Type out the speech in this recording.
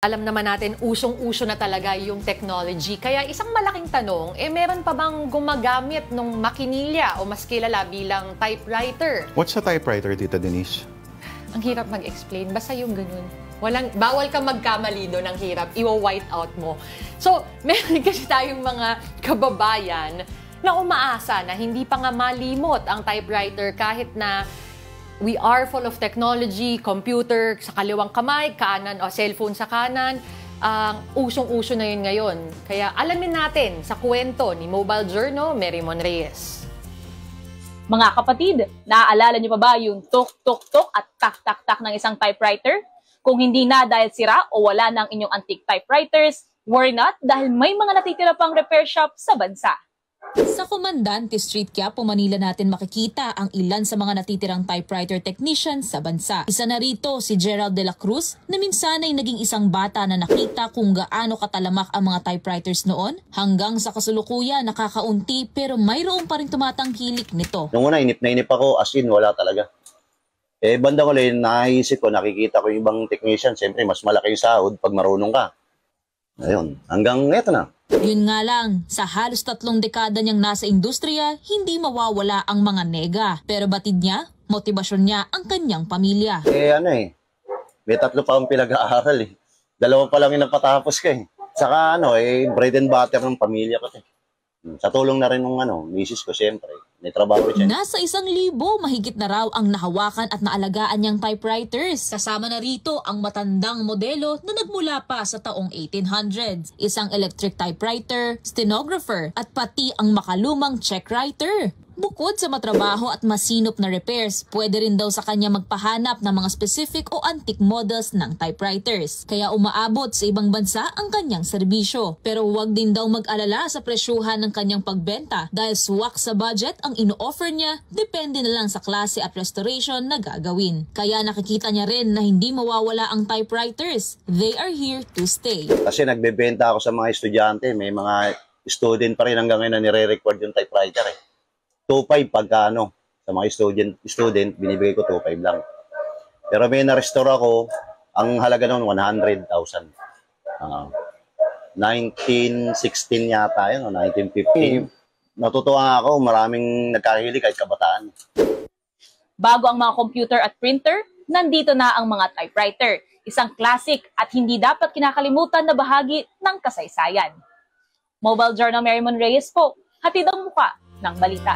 Alam naman natin, usong-uso na talaga yung technology. Kaya isang malaking tanong, meron pa bang gumagamit ng makinilya o mas kilala bilang typewriter? What's a typewriter, Tita Denise? Ang hirap mag-explain. Basta yung ganun. Bawal kang magkamali doon, ang hirap. Iwa-white out mo. So, meron kasi tayong mga kababayan na umaasa na hindi pa nga malimot ang typewriter kahit na we are full of technology, computer sa kaliwang kamay, kanan o cellphone sa kanan. Usong-uso na yun ngayon. Kaya alamin natin sa kwento ni Mobile Journal, Merymon Reyes. Mga kapatid, naaalala niyo pa ba yung tuk-tuk-tuk at tak-tak-tak ng isang typewriter? Kung hindi na dahil sira o wala ng inyong antique typewriters, worry not dahil may mga natitira pang repair shop sa bansa. Sa Comandante Street, Quiapo, Manila natin makikita ang ilan sa mga natitirang typewriter technician sa bansa. Isa na rito si Gerald de la Cruz na minsan ay naging isang bata na nakita kung gaano katalamak ang mga typewriters noon. Hanggang sa kasulukuyan nakakaunti pero mayroon pa rin tumatangkilik nito. Nung una inip na inip ako, as in wala talaga. Banda ko rin, naisip ko, nakikita ko yung ibang technician, siyempre mas malaki yung sahod pag marunong ka. Ayun, hanggang eto na. Yun nga lang, sa halos 3 dekada niyang nasa industriya, hindi mawawala ang mga nega. Pero batid niya, motibasyon niya ang kanyang pamilya. May 3 pa akong pinag-aaral 2 pa lang yung napatapos ko Saka bread and butter ng pamilya ko Sa tulong na rin ng misis ko, siyempre. May trabaho siya. Nasa 1,000 mahigit na raw ang nahawakan at naalagaan niyang typewriters. Kasama na rito ang matandang modelo na nagmula pa sa taong 1800s. Isang electric typewriter, stenographer at pati ang makalumang check writer. Bukod sa matrabaho at masinop na repairs, pwede rin daw sa kanya magpahanap ng mga specific o antique models ng typewriters. Kaya umaabot sa ibang bansa ang kanyang serbisyo. Pero huwag din daw mag-alala sa presyuhan ng kanyang pagbenta dahil swak sa budget ang ino-offer niya, depende na lang sa klase at restoration na gagawin. Kaya nakikita niya rin na hindi mawawala ang typewriters. They are here to stay. Kasi nagbebenta ako sa mga estudyante, may mga student pa rin hanggang ngayon na nire-record yung typewriter 2.5 pagka sa mga student binibigay ko 2.5 lang. Pero may na-restore ako, ang halaga noon 100,000. 1916 yata yun, o 1950. Natutuwa ako, maraming nagkahili kahit kabataan. Bago ang mga computer at printer, nandito na ang mga typewriter. Isang classic at hindi dapat kinakalimutan na bahagi ng kasaysayan. Mobile Journal, Merymon Reyes po, hatid ang muka ng balita.